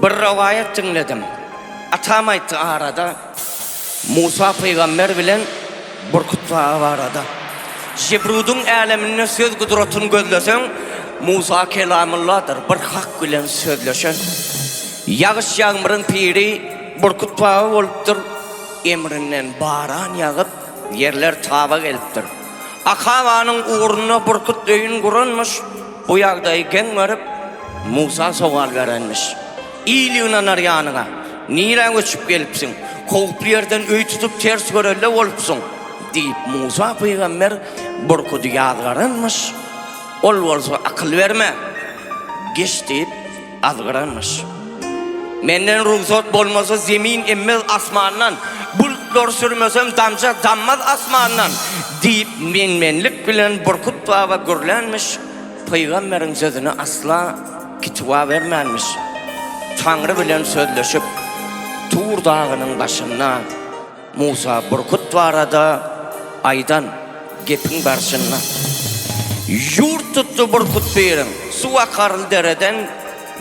Bir rivayet dinledim. Atam aytdı arada. Musa peygamber bilen Burkut Dağı var arada. Jibrudun alemine söz kudretini gözlesen Musa kelamullah'dır. Bir hak bilen sözleşen. Yağış yağmurun piri Burkut Dağı olupdur. Emrinden baran yağıp yerler taba gelipdir. Akavanın uğruna Burkut Döyün kurulmuş. Bu yağdayken varıp Musa soğal verenmiş. İyiliğine nar yanına. Niren uçup gelipsin. Kovup bir yerden öy tutup ters görelle olupsun. Deyip Musa peygamber Burkut'u yağdıranmış. Ol olsa akıl verme. Geç deyip azgıranmış. Menden ruhsat bolmasa zemin emmez asmandan. Bulutlar sürmesem damca dammaz asmandan. Deyip menlik bilen Burkut Dağı gürlenmiş. Peygamberin sözünü asla kitva vermenmiş. Tanrı bilen sözleşip Tur Dağı'nın başına Musa Burkut Dağı'da aydan gepin barşına. Yurt tuttu Burkut Bey'in su akarıl dereden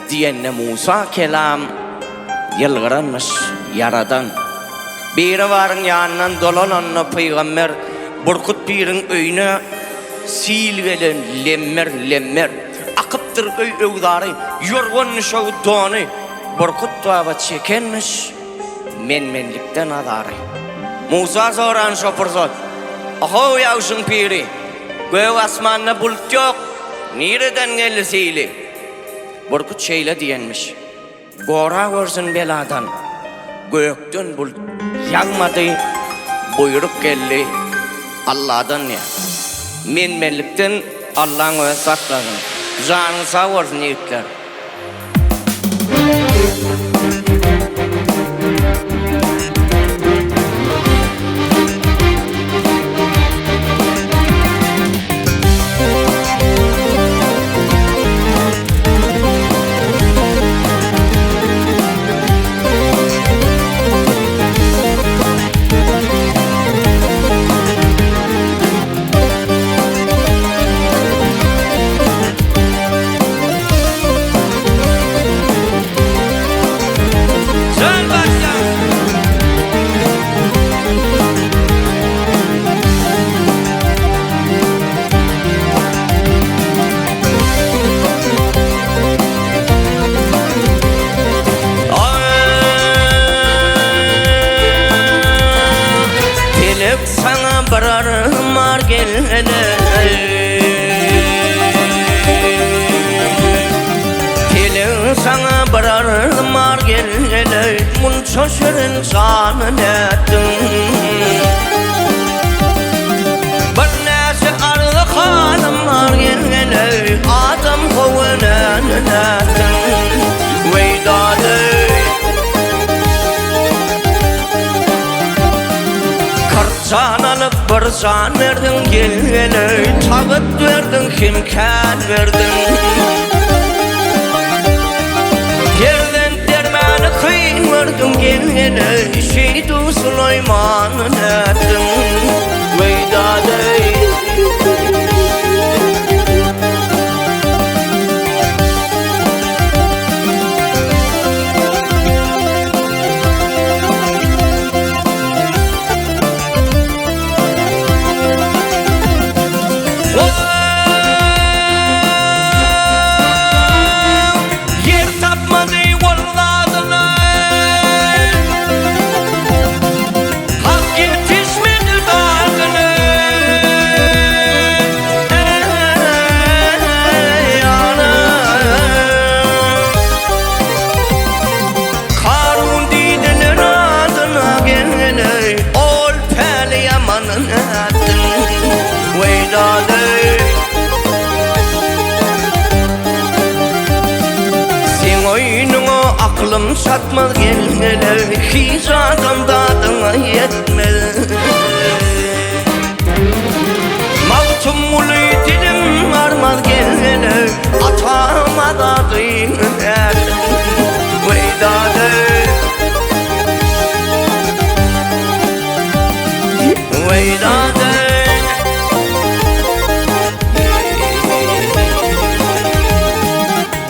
diyenne Musa kelam yılgıranmış yaradan. Biri varın yanından dolananına Peygamber Burkut Bey'in öyüne sil velen lemmer akıptır öy övdarı yorgun şoğu doğunu Burkut Dağı çekenmiş menlikten adarı. Musa soran şopursa aho yavşın piri göğü asmanına bulut yok nereden geldi sili. Burkut şeyle diyenmiş gora görsün beladan gökten bulut yağmadı buyruk geldi Allah'dan ya. Menlikten Allah'ın öyle sakladın. Canı sağ olsun yiğitler. Sana bararmar gelene Kelin sana bararmar gelene Munça şirin sanın ettin Bir nesi ardı hanımlar gelene Adam kovunen ettin Veydadı Can alıp bir can verdin gelene Tağıt verdin himkat verdin Yerden dermanı kıyın verdin gelene Şeydu Süleyman'ın ettin Veydadı aklım satmaz gelmeli hiç adam dadına yetmez Mavtum ulu dilim varmaz gelmeli atama dadın Veydadı Veydadı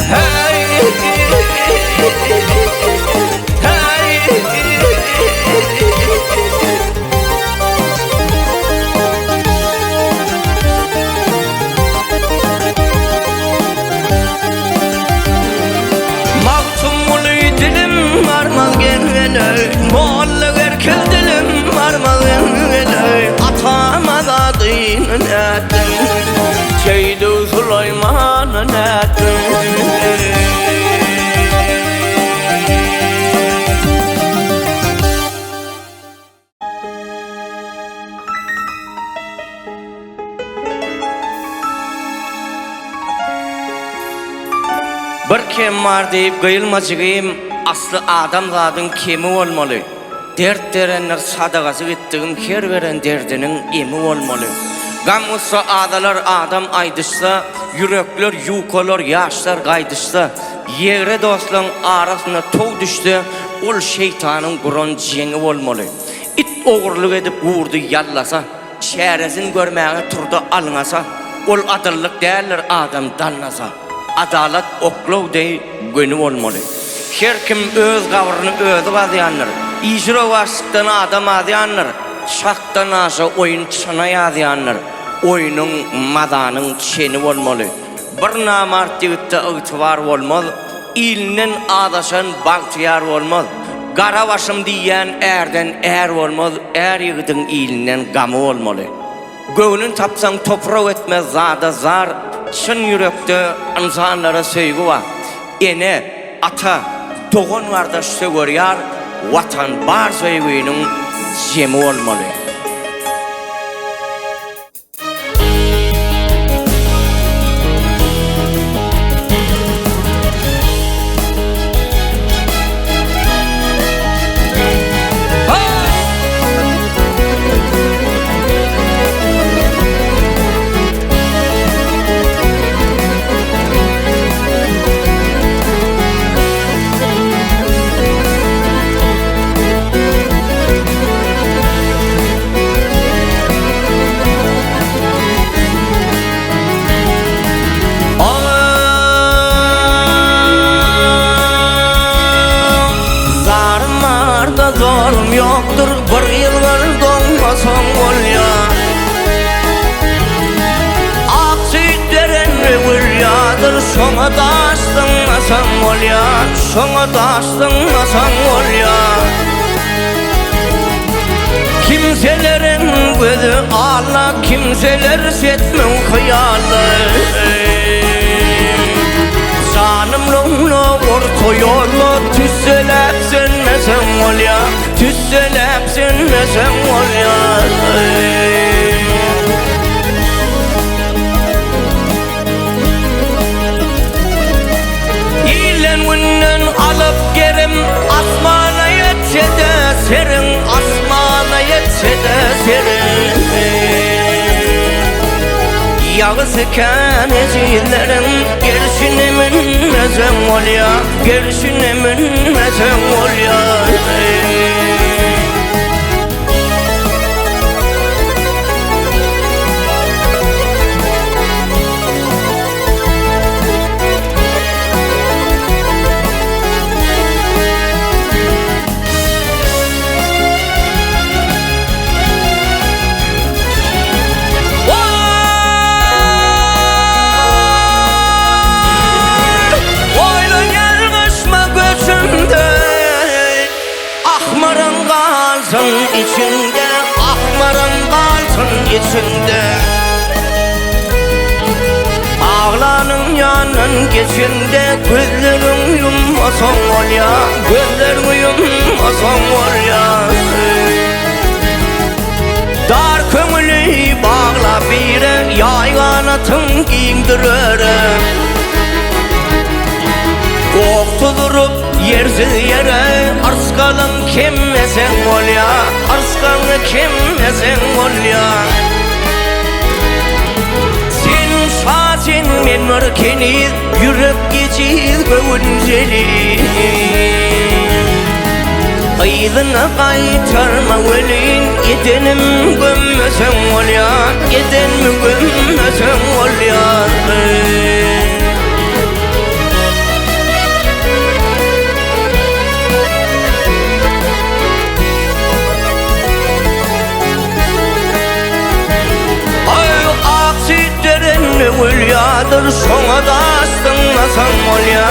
Hey ettin Şeydi Süleyman'ın ettin Bir kim var deyip kıyılmacığım aslı adam zadın kimi olmalı dert verenler sadakası gittiğim her veren derdinin emi olmalı gam olsa adalar adam aydışsa yürekler yukalar yaşlar gaydışsa yere dostların arasına toğ düştü ol şeytanın kuran jeni olmalı it oğurluk edip vurdu yallasa şeresin görmeye turdu alınasa ol adırlık değerler adam danlasa adalet oklav dey günü olmalı. Her kim öz gavrını özü adıyanlar. İcra vasıktan adam adıyanlar. Şaktan aşa oyun çanay adıyanlar. Oyunun madanın çeni olmalı. Bir namartivitte ıtıvar olmalı. İlinin adaşan baktiyar olmalı. Gara başım diyen erden er olmalı. Er yığdın ilinden gamı olmalı. Göğünün tapsan toprağı etmez zada zar. Çın yürekte insanlara sevgi var. Ene, ata, doğun kardeş sevgiyar, vatan bar sevginin jemi olmalı. Zorum yoktur bir yıllar donmasan ol ya Aksitlerin rüyadır şona daştınmasan ol ya Şona daştınmasan ol ya Kimselerin gözü ağla kimseler setmin hıyalı Canımlımla orta yolu tüsselep sönmesen ol ya Tüsselep sönmesen ol ya İlen günden alıp gerim asmana yetse de serin Asmana yetse de serin Yağız iken ezillerin Gerşine minmesen ol ya Gerşine minmesen ol ya içinde akmaran kalsın içinde Ağlanın yanın geçinde gözlerin yummasan ol ya Gözlerin yummasan ol ya Dar kömülü bağla bire yayganatın giyindirerim Oktudurup yersiz yere arskalın kemmesen ol ya Arskalını kemmesen ol ya Sen şasin men mörkeniz yürek geçiz göğünceli Aydına kaytarma velin yetenim gömmesen ol ya Yetenimi gömmesen ol ya Hülyadır şona daştınmasan ol ya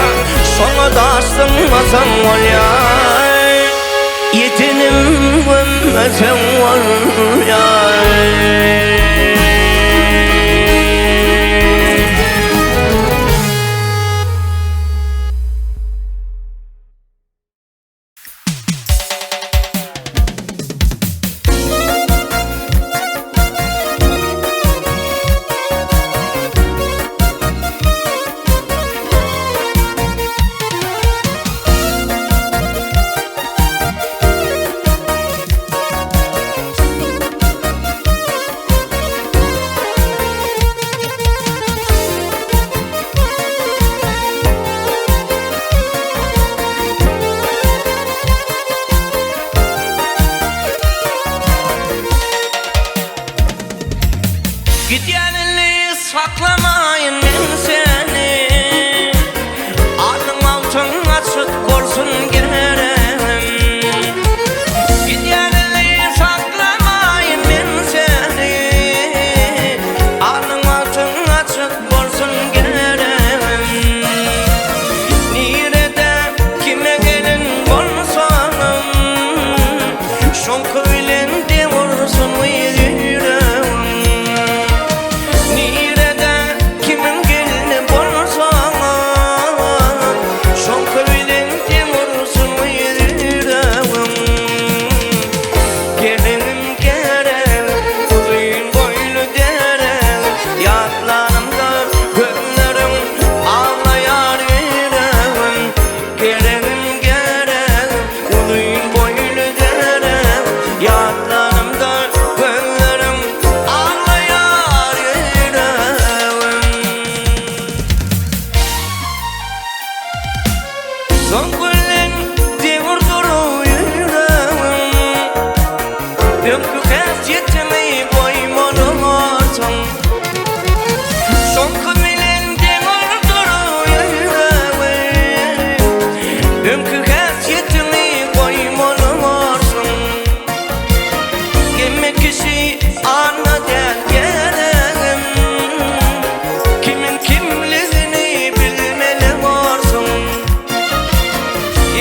Şona daştınmasan ol ya Yetinim gömmesen ol ya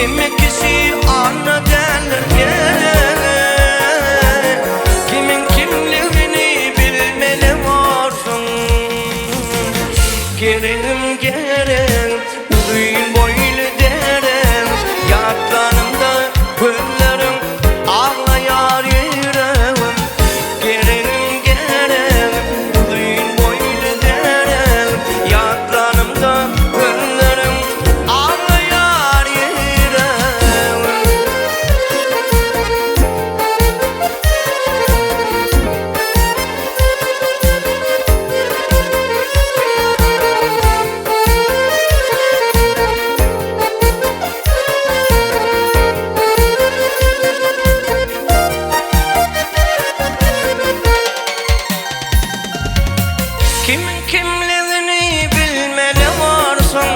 Kimi kişi anla derler, kimin kimliğini bilmeli varsun. Gereğim gerek uyun boylu derim, yatlanımda güllerim ağlayar yüreğim. Gereğim gerek uyun boylu derim, yatlanımda güllerim ağlayar yüreğim. Kimin kimliğini bilmeli varsın,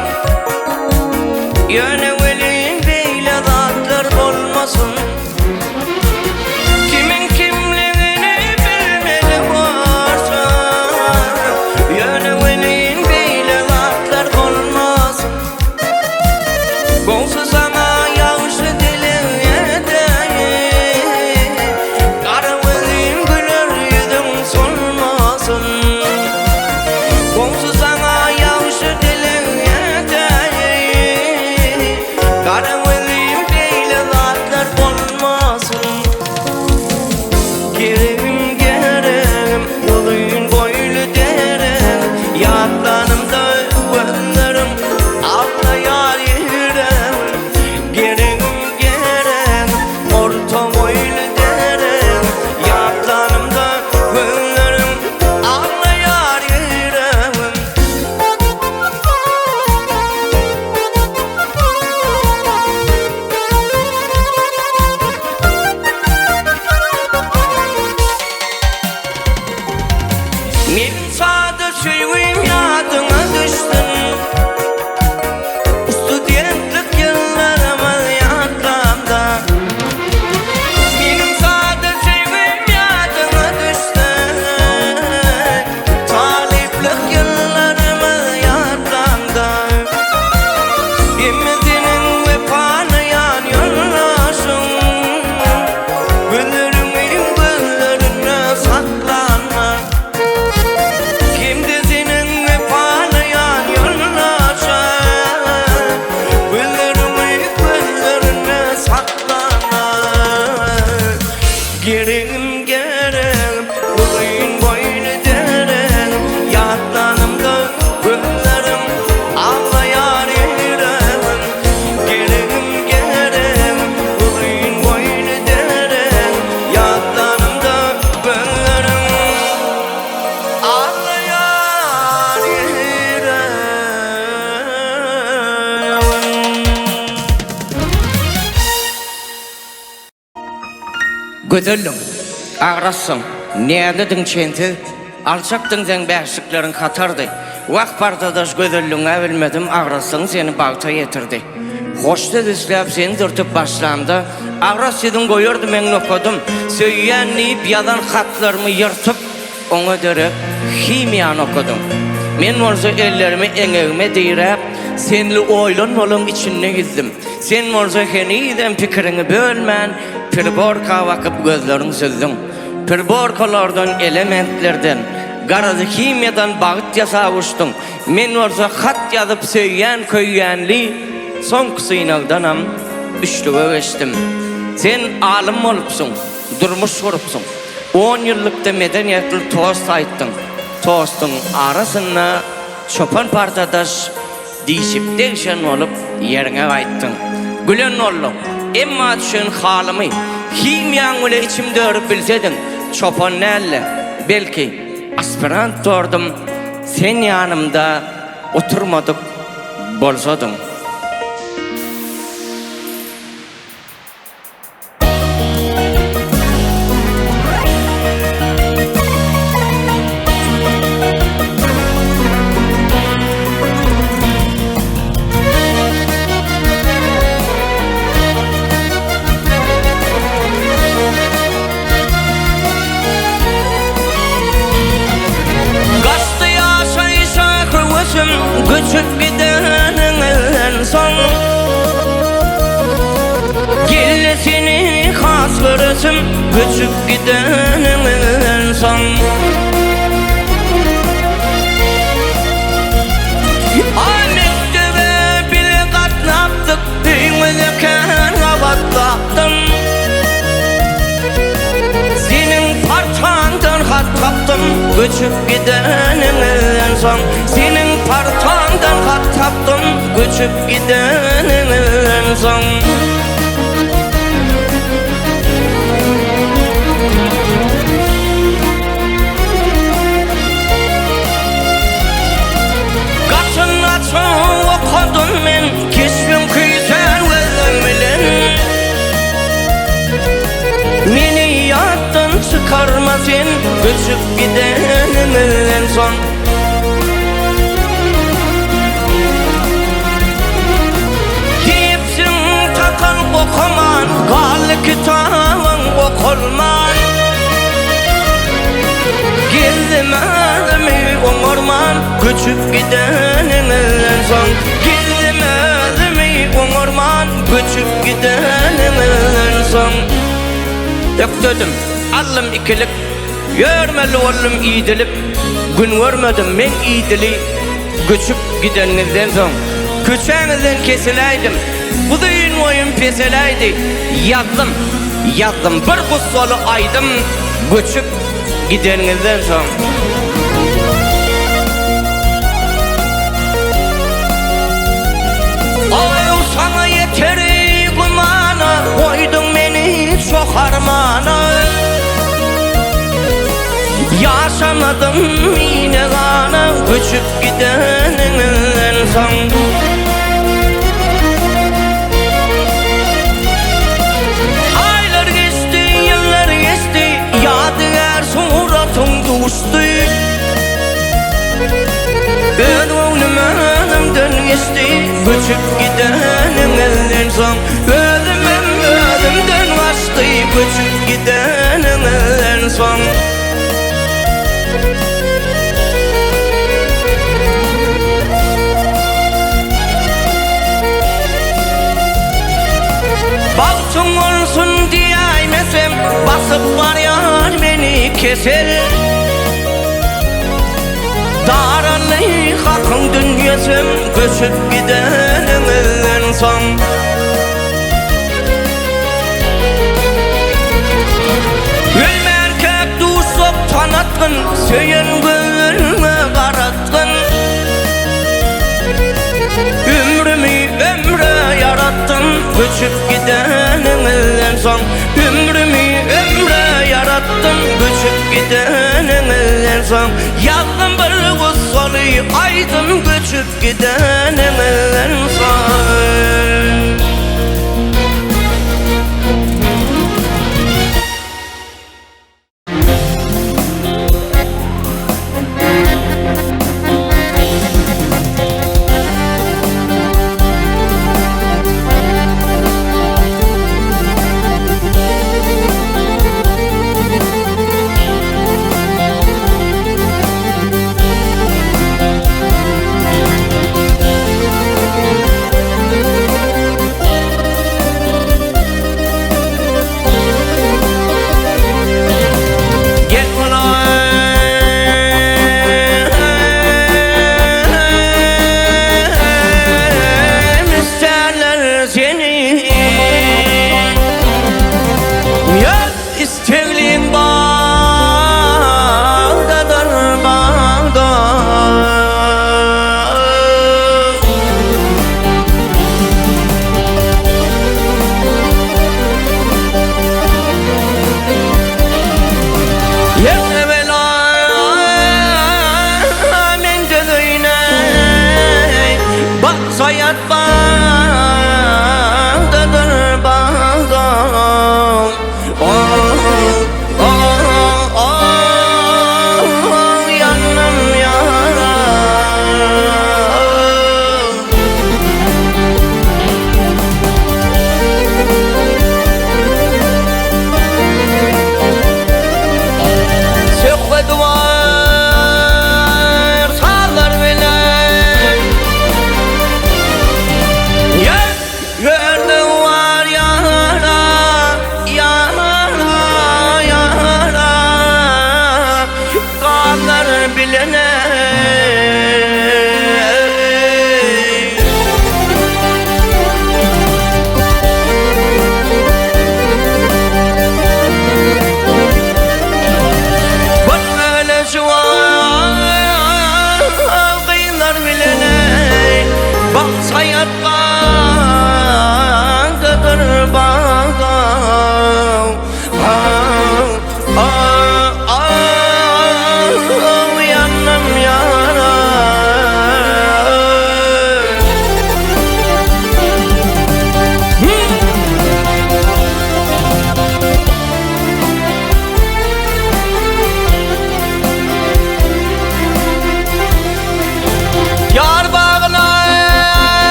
yönevelin beyle zatlar olmasın. Kimin kimliğini bilmeli varsın, yönevelin beyle zatlar olmasın. Golsuz sana yağışı dileyede, karavelin güler yüzün solmasın. Golsuz sana yağışı dileyede, karavelin beyle zatlar olmasın. Gereğim gereğim yolun boylu derim, yatlanımda gönlerim ağlayar yüreğim. Gereğim gereğim orta boylu derim, yatlanımda gönlerim ağlayar yüreğim. Benim sade suyum yadına düştün, studentlik yıllarıma yadlamda. Benim sade suyum yadına düştün, taliplik yıllarıma yadlamda. Emizinin vefanayan yollaşın, güllerim güllerine saklanma. Kimdizinin vefalayan yollaşa, güllerimi güllerine saklana. Gereğim gereğim uyun boylu derim, yatlanımda güllerim ağlayar yüreğim. Gereğim gereğim uyun boylu derim, yatlanımda güllerim ağlayar yüreğim. Gödüllüm, ağrasın, neyledin çenti, alçaktın sen beşiklerin katardı. Vak partadaş gödüllüğüne bilmedim, ağrasın seni balta yetirdi. Hoşta düzlep seni dürtüp başlamda, ağras edin koyurdum en okudum. Söyyenleyip yalan hatlarımı yırtıp, onu dörüp himiyan okudum. Men olsa ellerimi eňegime direp, senli oýlanmalyň içinde gizdim. Sen olsa heniden pikirini bölmän, pirborka vakıp gözlerini süzdün. Pirborkalardan, elementlerden, garazy himiyadan bagyt ýasawuşdyň. Men olsa hat ýazyp söýýän köýýänli, soňky synaýdanam üçlüge geçdim. Sen alim bolupsyň, durmuş gurupsyň. 10 ýyllykda medeniýetli tost aýtdyň. Tostun arasına çopan partadaş dişip değişen olup yerine aýtdyň. Gülen oldum, emma düşen halımı himyan ile içimde örüp bilsedin. Çopan näle, belki aspirant dordum, sen yanımda oturmadık bolsadın. Göçüp gidenin göresim göçüp gideninden son. Mektebe bile katlandık, düğmeleken havattım. Senin parçandan hat taptım, göçüp gideninden son. Senin parçandan hat taptım, göçüp gideninden son. Okudum men kesmem kıysen özümlen. Meni yattan çıkarma sen göçüp gidenimden son. Giyipsin takan okuman, gal kitabın okulman. Gizlemezmi oğurman göçüp gidenimden son. Gizlemezmi oğurman göçüp gidenimden son. Öktüdüm, allım ikilik, görmeli oğlum iyidilip. Gün görmedim men iyidili, göçüp gidenimden son. Köçeğinizden kesileydim, bu düğün oyun peseleydi. Yazdım, bir kutsolu aydım, göçüp gidenizden son. Ay sana yeteri kumana, koydun beni çok harmana. Yaşamadım yine gana, göçüp gidenizden son. Aylar geçti, yıllar geçti, yadigar suratın düştü. Özümden geçti, göçüp gidenimden son. Özümden kaçtı, göçüp gidenimden son. Baktım olsun diyemesem, basıp var yar beni keser. Daralı hakkın dünyasım göçüp gidenimden son. Ülmerkek duşluk tanıtkın, söyün gönlüme karatkın. Ömrümü ömre yarattın, göçüp gidenimden son. Ömrümü ömre yarattın, göçüp gidenimden son. Yazdım bir kutsolu aydın, göçüp gidenimden son.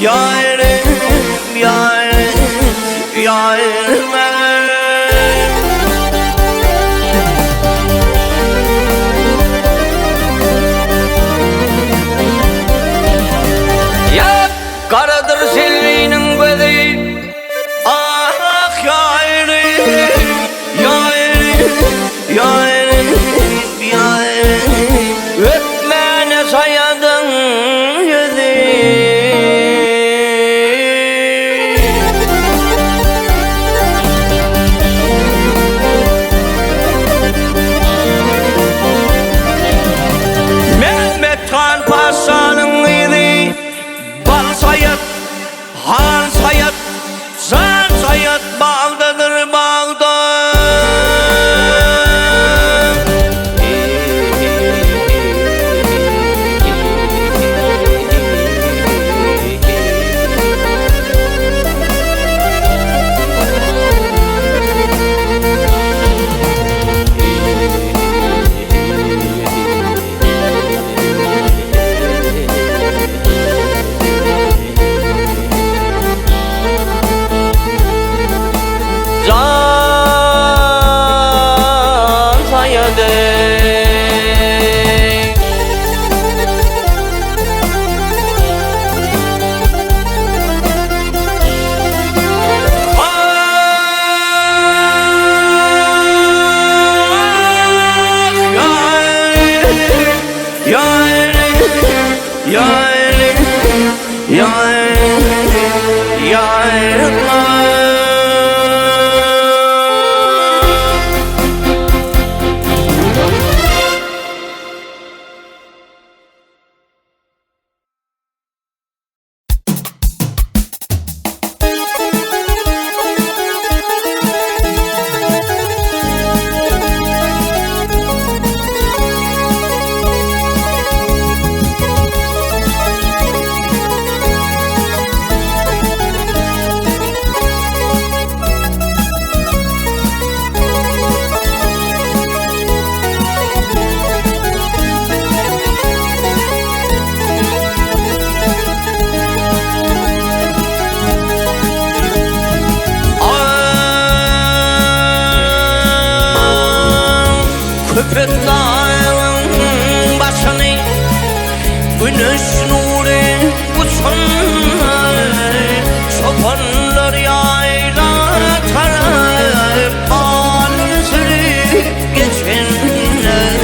yarim, yarim, yarim. Ya karadır selvinin gözü, ah yarim, yarim, yarim, yarim. Öpmene sayadın yüzü. Mehmet Han Paşa'nın iri, bal sayıp, han sayıp, san sayıp, bağdadır bağda. Can sayadı. Köpek dağın başını güneş nuru uçanlar, çobanlar yayla tarar, alır sürüp geçenler.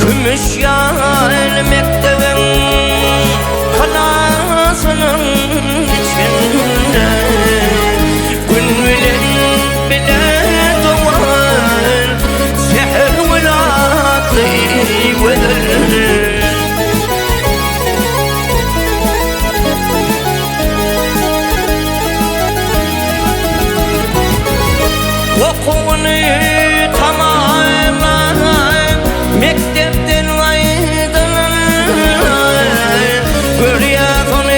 Gümüş yaylı mektebin kanasının içinde okuni tamamlar, mektepten ayrılan, görüyorsun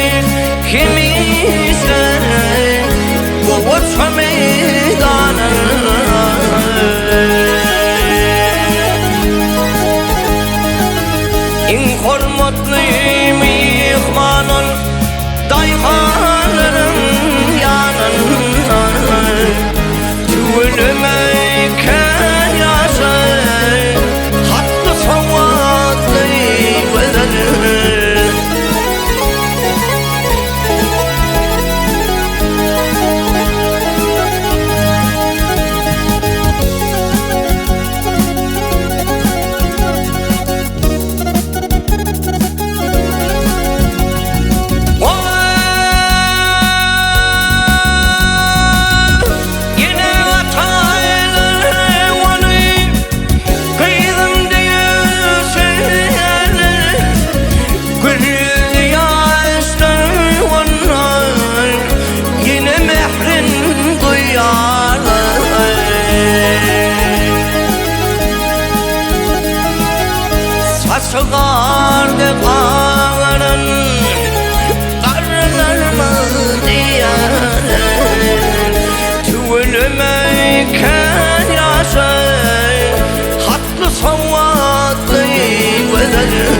kimse kovuç meydanı. İn hormatlıyım ihmanın, dayhanların yanında. Ölümeyken yaşay, hattı savatlı verir. Saçılardı bağırın, karılar mı diyarın. Tüvülümeyken yaşay, hatlı savatlı verir.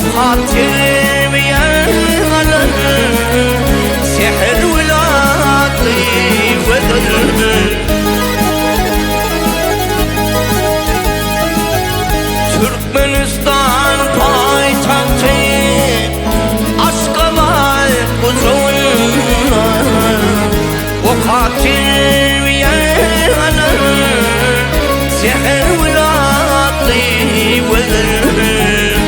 وخاطر يغلى سحر ولادي وذل Türkmenistan payitahtı Aşkabat uzun O katil yana Seher veladı verir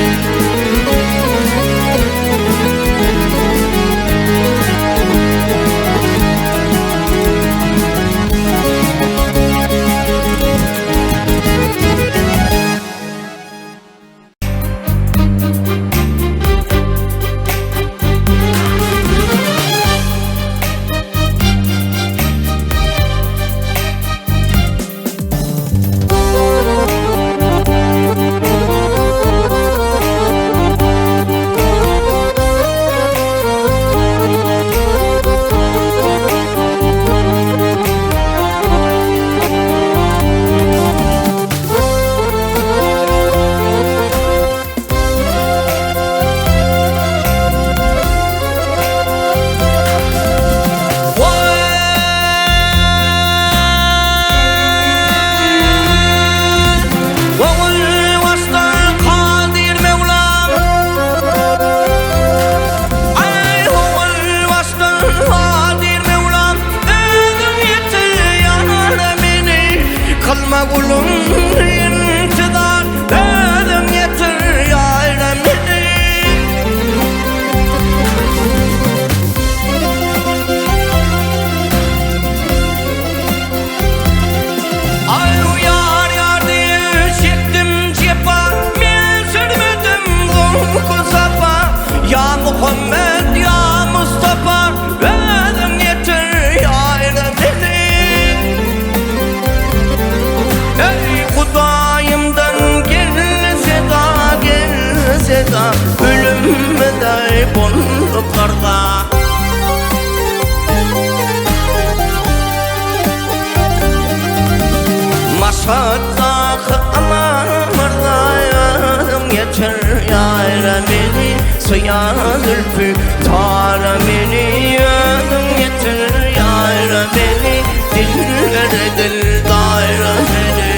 Kulum intizar elim yeter yayrem Ay yar yar diye çektim cepa men sürmedim bu safa Ya Muhammed ya Mustafa elim yeter yayrem Kudayımdan gelse da ölüm de bonluklarda Maşaddaki amarlarım yeter yâre beni Suya zülfü tara beni yanım yeter yâre beni Dillere dil daire beni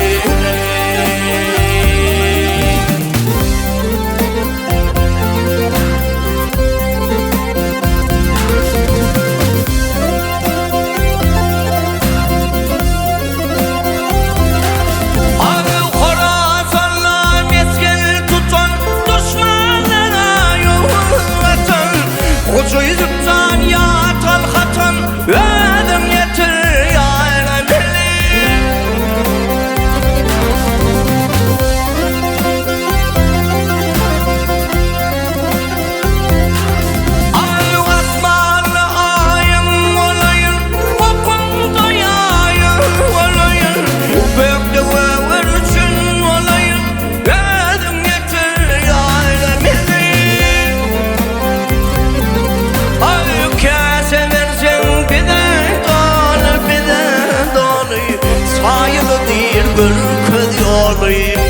Yüzükten ya talhatan Ödüm yeter ya beni Ay asmanlı ayın olayın Okumda yayın olayın Büyükde översin olayın Ödüm yeter ya beni Sayılı değil bölük yoluyum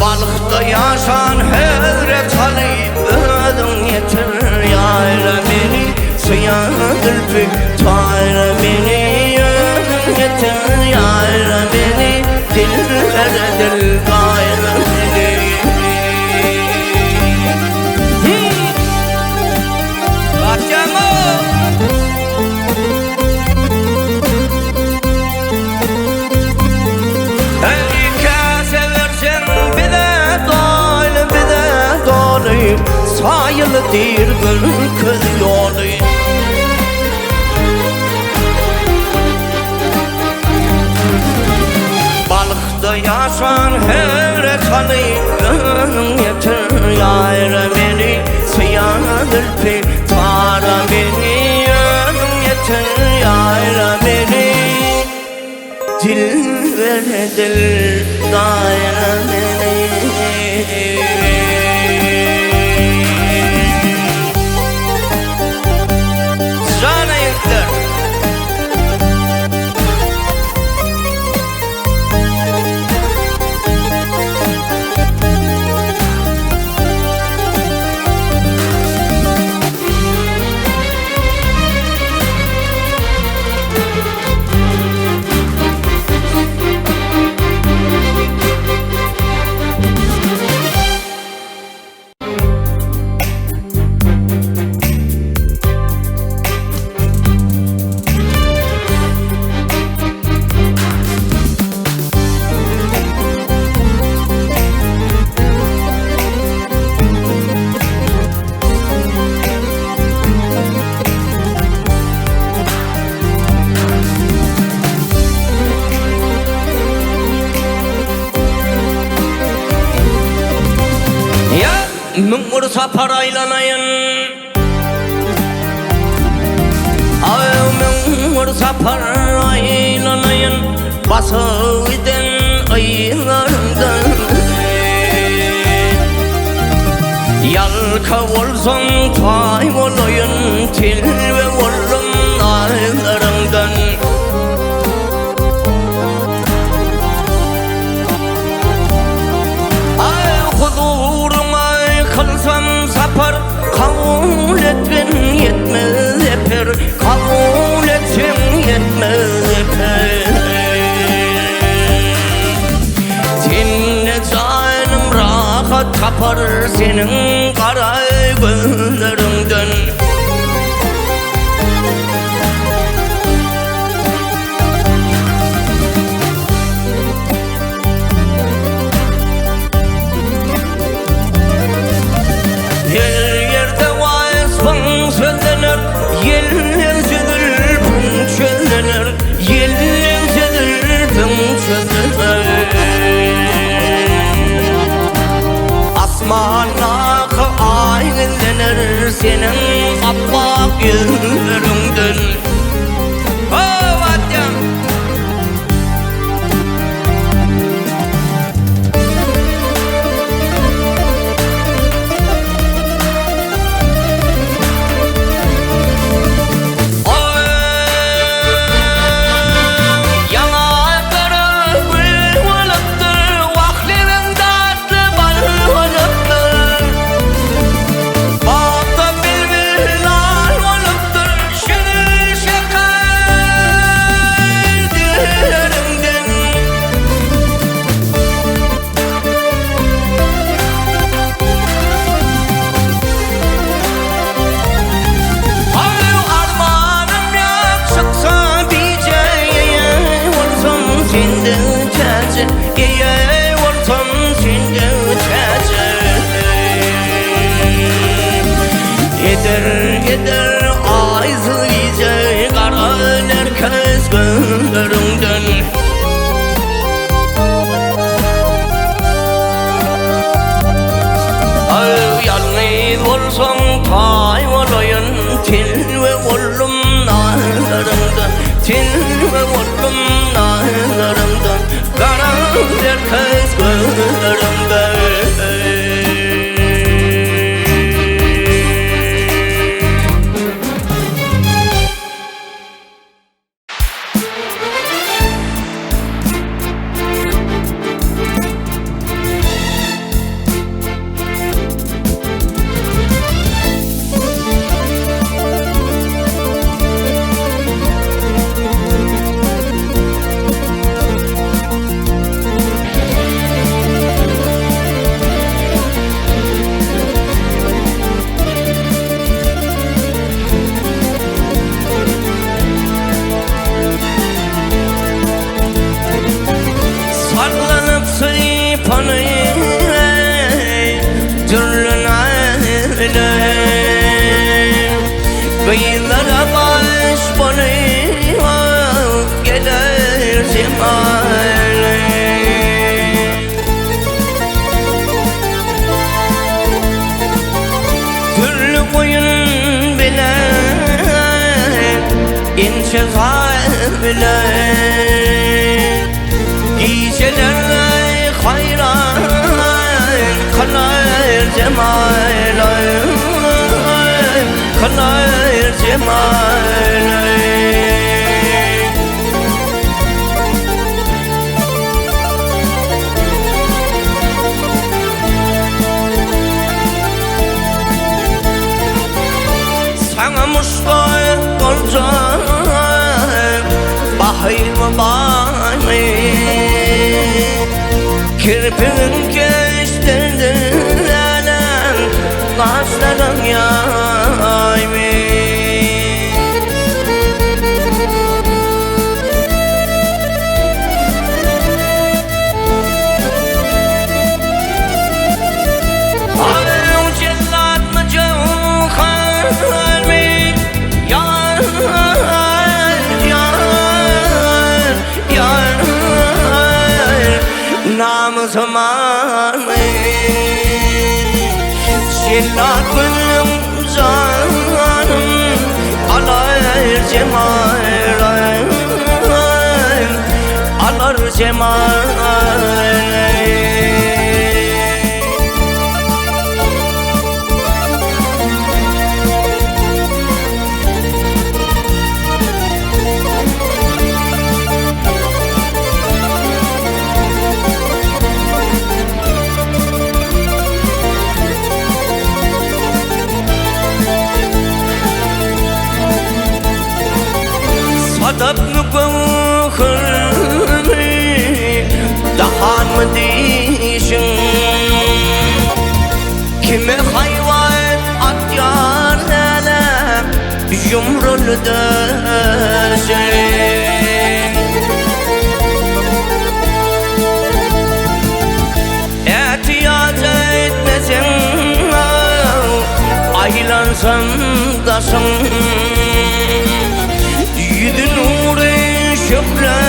Balıkta yaşan hevret alayım Ödüm yeter yayra beni Suya zülfü tayra beni Ödüm yeter yayra beni Dillere dil gayra beni Sayılı değil bölük yolu Balıkta yaşan hevret alayım Yeter yayra beni Suyadır pi tara beni Yeter yayra beni Dil vere dil daire beni Mümür sapar aylanayın Mümür sapar aylanayın Bası giden aylarımdan Yalka olsan tay olayın Tilbe oldum aylarımdan Kılsam sapar kabul etmen yetmez eper Kabul etsen yetmez eper Seninle canım rahat tapar senin kara gözlerinden Asmanakı aydınlanır senin appak yüzlerinden Oh Adem Eder ayzı iyice karan herkes gözlerinden Yalnız olsan tay olayın Tilbe oldum narlarımdan Tilbe oldum narlarımdan Karan herkes gözlerinden Kıyılara baş bana gelir cemali Türlü oyun bile ince bile Gecelerle hayran kanar cemali Kanar cemali Sana müştak olacak Bahim bani Kirpin geçtirdi alem Kaşların yaymi Zaman İlla gönlüm canım alar cemal, alar cemal. Sadap mı bakır dahan mı diyişin? Kime hayvan at yar hele yumrulu döşün? Etiyat etmesin aylansam daşın. Yüzün nuru şöyle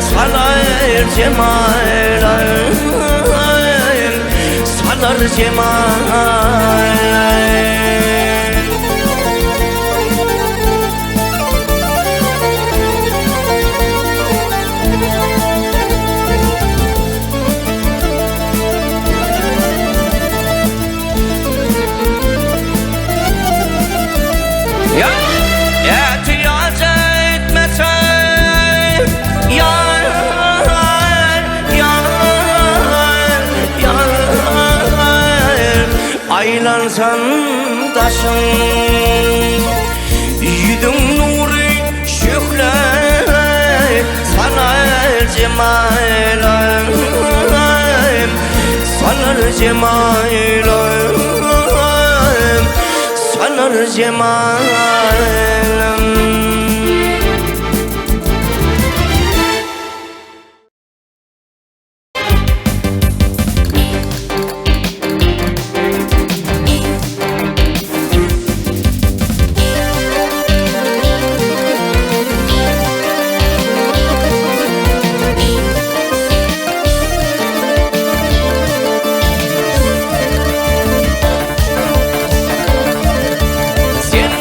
salar cemal, salar cemal. Aylansan taşın, yüzün nuru şöyle salar cemal, salar cemal, salar cemal. Sen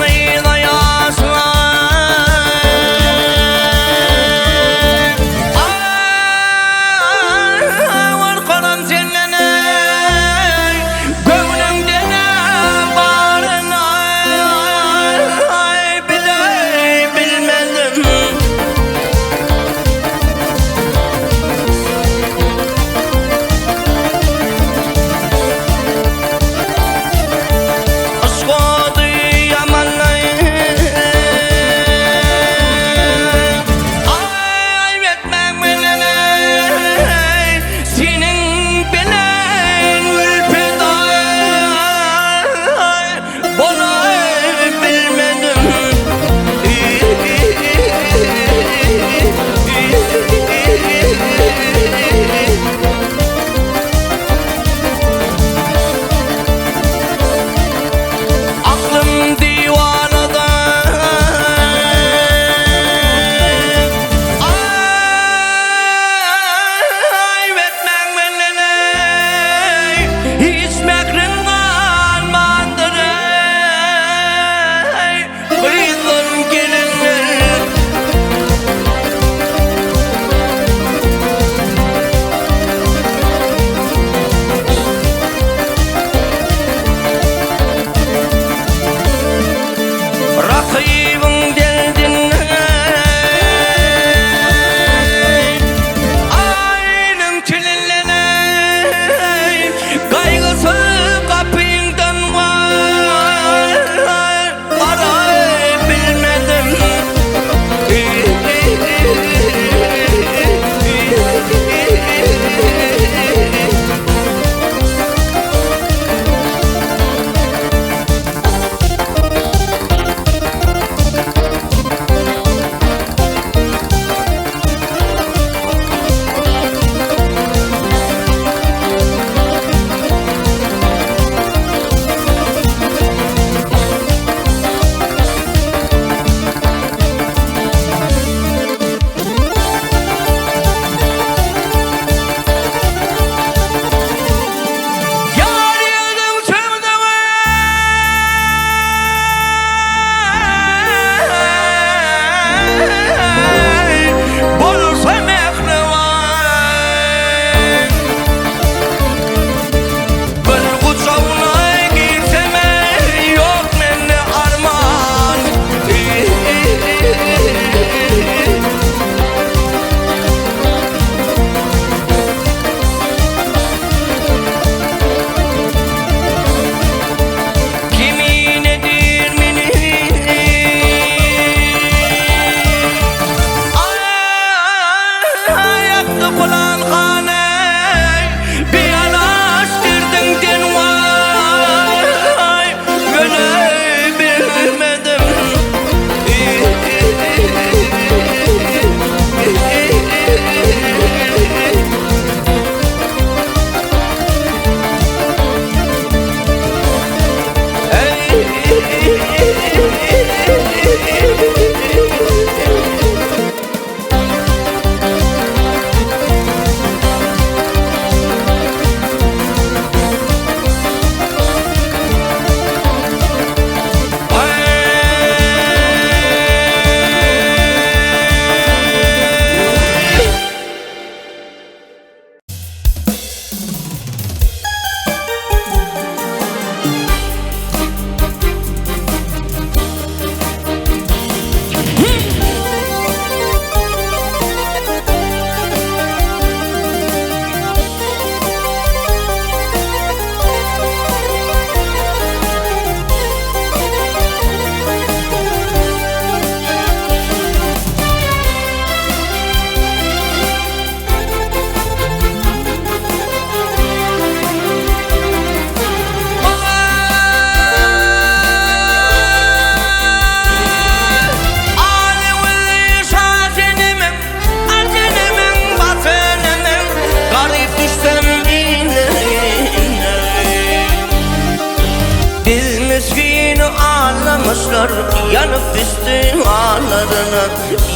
yaşlar yanıp düştü ağlarına,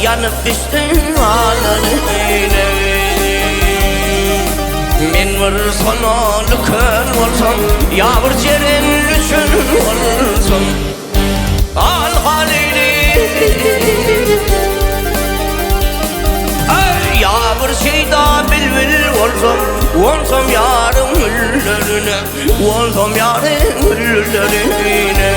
yanıp düştü ağlarına. Men bir sonalı köl bolsam, yağmur jeren üçün bolsam. Al halini yağmur şeyda bilbil olsam yarım güllerine, olsam yarım güllerine.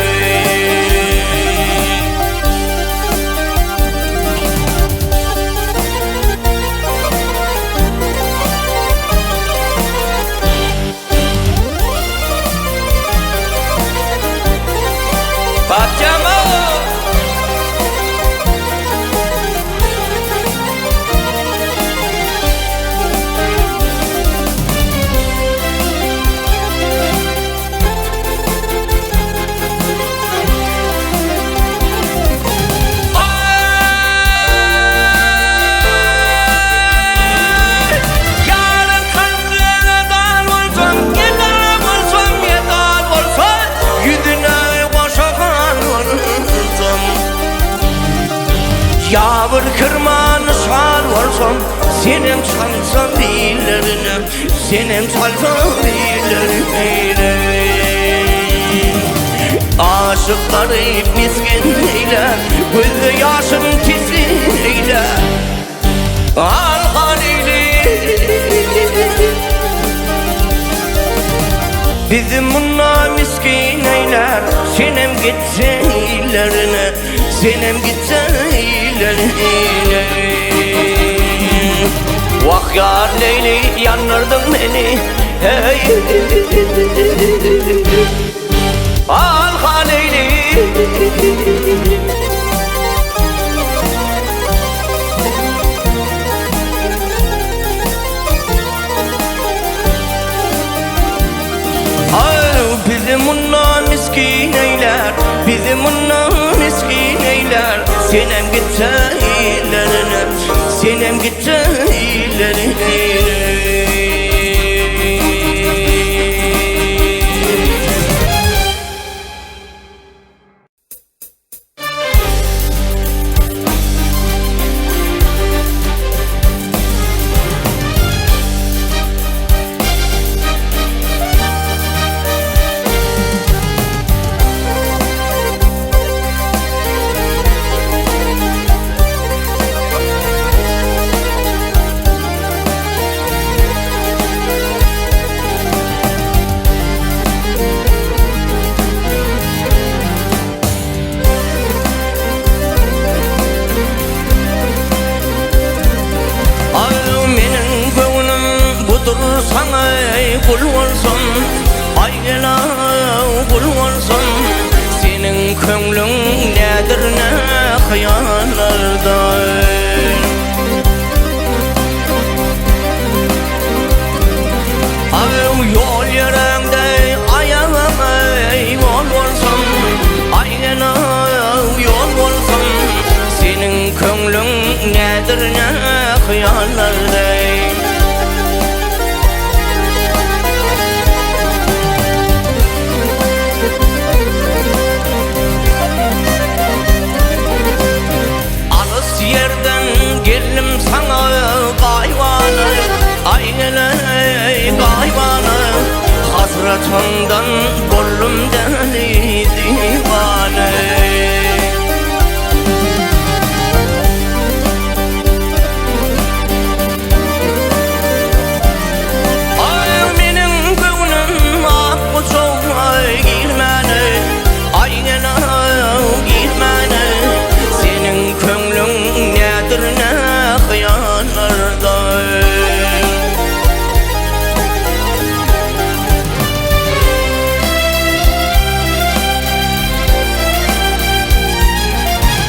Pacama yağmur kırmanı şal olsam, senem çalsam dillerine, senem çalsam dillerine. Aşıkları miskin eyle, gözü yaşım tizi eyle. Al halini bizim bununla miskin eyler, senem gitse ilerine, senem gitse ilerine. Vah yar Leyli yandırdın beni, hey. Al halini bizim bununla miskin eyler, bizim bununla miskin eyler. Senem gitse ilerine, senem gitse ilerine. Sana kul olsun, aygına kul olsun. Senin köngülün nedir ne hıyanlarda. Yol yerinde ayağıma yol olsun, aygına yol olsun. Senin köngülün nedir ne hıyanlarda. Geldim sana kayvanı, aygele kayvanı. Hasretundan bollum deli divane. Ay menin gönlüm ak uçuğa girmeni, aygele girmeni. Senin köngülün nedir ne hıyanlarda.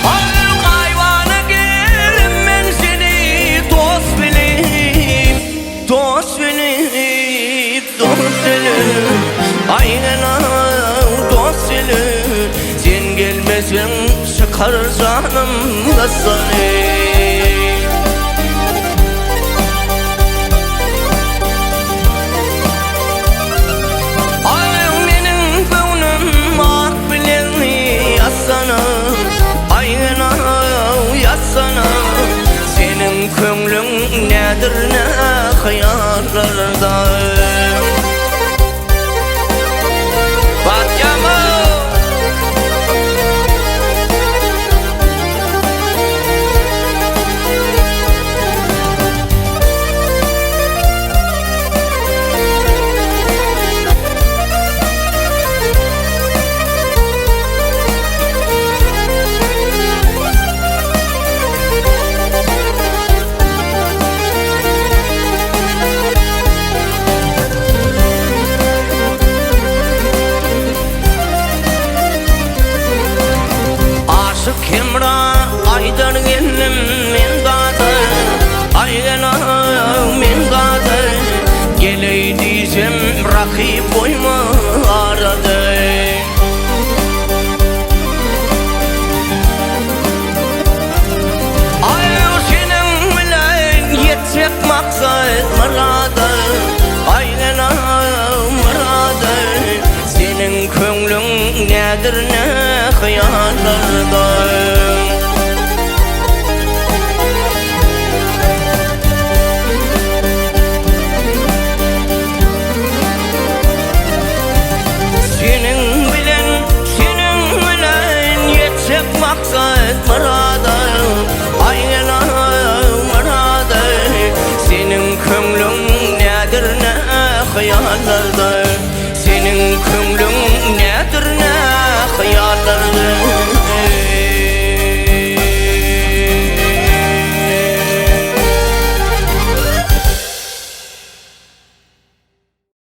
Al kayvana gelin ben seni dost bilip, dost bilip, dost bilip. Aynen dost bilip. Sen gelmesen çıkar canım da seni. Ay benim gönlüm ak bilen yasan köňlüň nädir ne hyýallarda Batýama Kemra aydan geldim men gaza aygana men gaza geley diýsem rakip boyma arada ay senin bilen yetsek maksat marada aygana marada senin köňlüň nädir ne hyýallarda maksat marada aýyna marada senin köňlüň nädir ne hyýallarda senin köňlüň